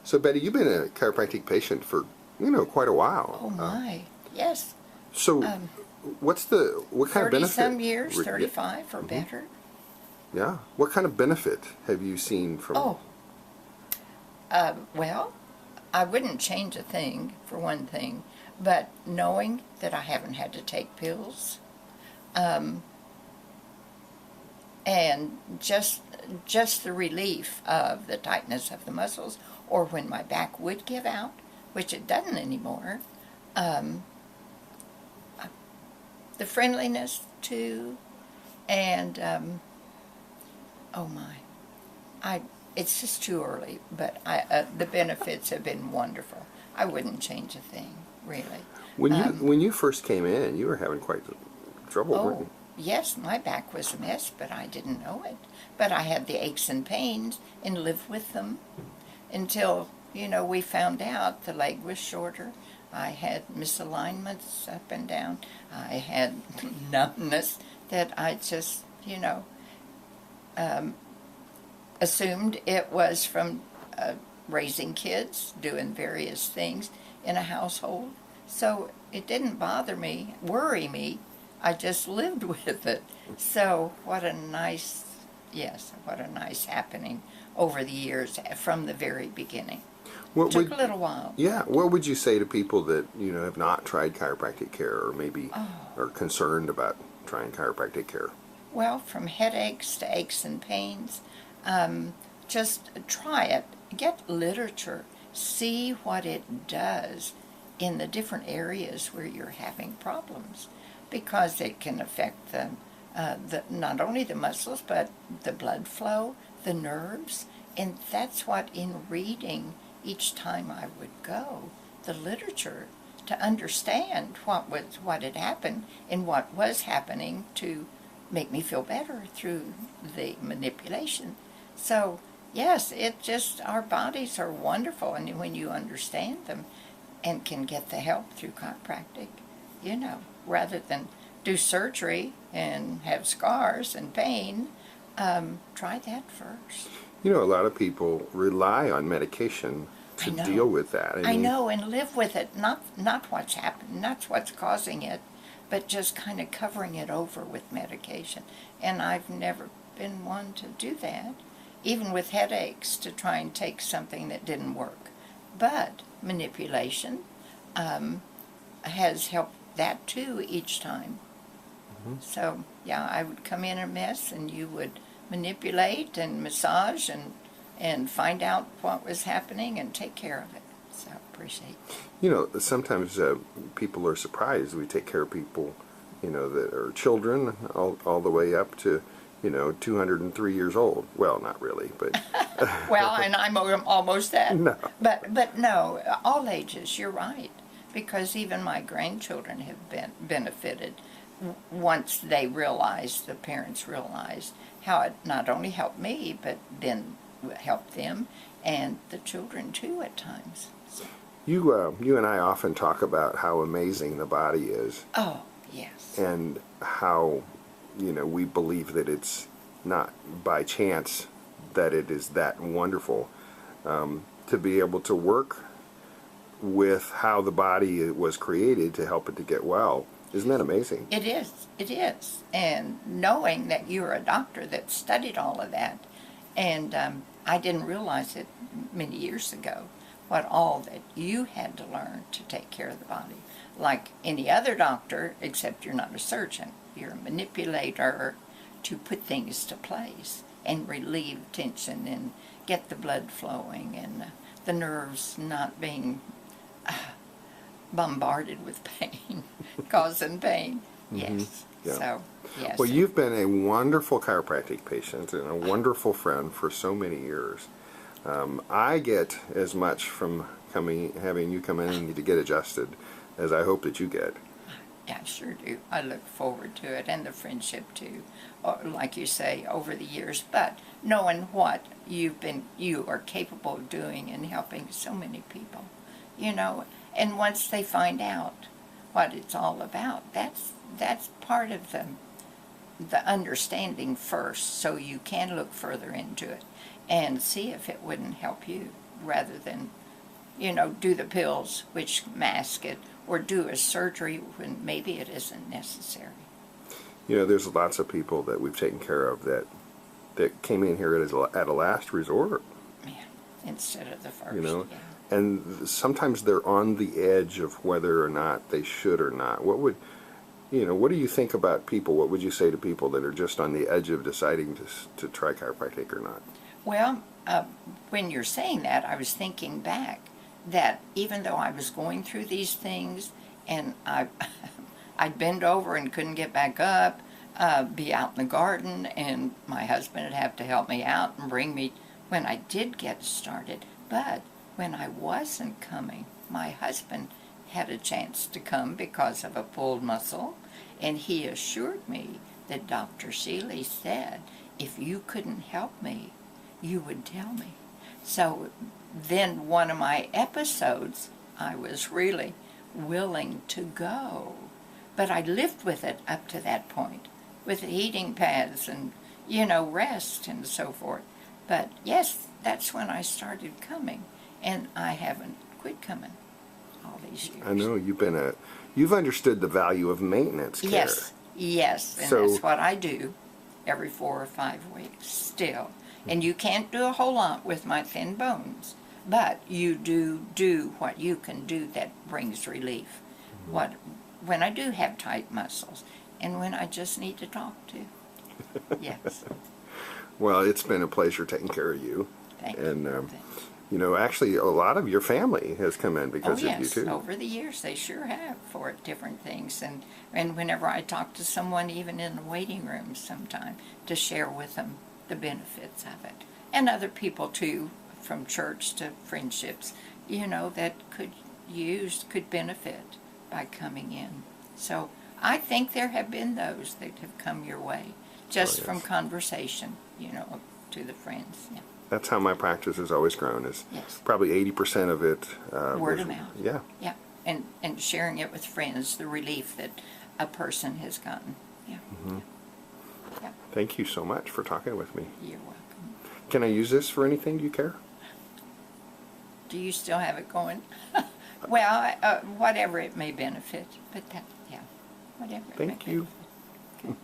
So Betty, you've been a chiropractic patient for, quite a while. Oh my, yes. So what kind of 30 benefit? some years, 35 or better. Yeah. What kind of benefit have you seen from? Oh, well, I wouldn't change a thing, for one thing, but knowing that I haven't had to take pills, and just the relief of the tightness of the muscles, or when my back would give out, which it doesn't anymore, the friendliness too, and oh my, it's just too early, but the benefits have been wonderful. I wouldn't change a thing, really. When you first came in, you were having quite trouble, weren't you? Yes, my back was a mess, but I didn't know it. But I had the aches and pains and lived with them until, we found out the leg was shorter. I had misalignments up and down. I had numbness that I just, assumed it was from raising kids, doing various things in a household. So it didn't bother me, worry me. I just lived with it. So what a nice happening over the years from the very beginning. Took a little while. Yeah. What would you say to people that, have not tried chiropractic care or maybe are concerned about trying chiropractic care? Well, from headaches to aches and pains, just try it. Get literature. See what it does in the different areas where you're having problems, because it can affect the not only the muscles, but the blood flow, the nerves, and that's what in reading each time I would go, the literature, to understand what had happened and what was happening to make me feel better through the manipulation. So yes, our bodies are wonderful, and when you understand them and can get the help through chiropractic, rather than do surgery and have scars and pain, try that first. A lot of people rely on medication to deal with that. I know, and live with it, not what's happened, not what's causing it, but just kind of covering it over with medication. And I've never been one to do that, even with headaches, to try and take something that didn't work. But manipulation has helped that too each time. Mm-hmm. So, yeah, I would come in a mess, and you would manipulate and massage and find out what was happening and take care of it. So, appreciate it. Sometimes people are surprised. We take care of people, that are children all the way up to, 203 years old. Well, not really, but... Well, and I'm almost that. No. But no, all ages, you're right. Because even my grandchildren have benefited once the parents realized how it not only helped me, but then helped them and the children too at times. So. You and I often talk about how amazing the body is. Oh, yes. And how, we believe that it's not by chance that it is that wonderful. To be able to work with how the body was created to help it to get well. Isn't that amazing? It is. And knowing that you're a doctor that studied all of that, and I didn't realize it many years ago, what all that you had to learn to take care of the body. Like any other doctor, except you're not a surgeon. You're a manipulator to put things to place and relieve tension and get the blood flowing and the nerves not being bombarded with pain, causing pain. Mm-hmm. Yes. Yeah. So, yes. Well, you've been a wonderful chiropractic patient and a wonderful friend for so many years. I get as much from having you come in to get adjusted as I hope that you get. Yeah, I sure do. I look forward to it, and the friendship too, like you say, over the years. But knowing what you are capable of doing and helping so many people, and once they find out what it's all about, that's part of the understanding first, so you can look further into it and see if it wouldn't help you. rather than, do the pills which mask it, or do a surgery when maybe it isn't necessary. There's lots of people that we've taken care of that came in here at a last resort. Yeah, instead of the first. Yeah. And sometimes they're on the edge of whether or not they should or not. What do you think about people? What would you say to people that are just on the edge of deciding to try chiropractic or not? Well, when you're saying that, I was thinking back that even though I was going through these things, and I'd bend over and couldn't get back up, be out in the garden, and my husband would have to help me out and bring me when I did get started. But when I wasn't coming, my husband had a chance to come because of a pulled muscle, and he assured me that Dr. Seeley said, if you couldn't help me, you would tell me. So then one of my episodes, I was really willing to go. But I lived with it up to that point, with the heating pads and, rest and so forth. But yes, that's when I started coming, and I haven't quit coming all these years. I know you've understood the value of maintenance care. Yes, and So, that's what I do every 4 or 5 weeks still. And you can't do a whole lot with my thin bones, but you do what you can do that brings relief. When I do have tight muscles, and when I just need to talk to. Yes. Well, it's been a pleasure taking care of you. Thank and, you. Actually, a lot of your family has come in because of you too. Over the years they sure have for different things. And whenever I talk to someone, even in the waiting room sometime, to share with them the benefits of it. And other people too, from church to friendships, that could benefit by coming in. So I think there have been those that have come your way, just from conversation, to the friends. Yeah. That's how my practice has always grown, is probably 80% of it. Word of mouth. Yeah. Yeah, and sharing it with friends, the relief that a person has gotten. Yeah. Mm-hmm. Yeah. Thank you so much for talking with me. You're welcome. Can I use this for anything? Do you care? Do you still have it going? Well, whatever it may benefit, but whatever. Thank you. Okay.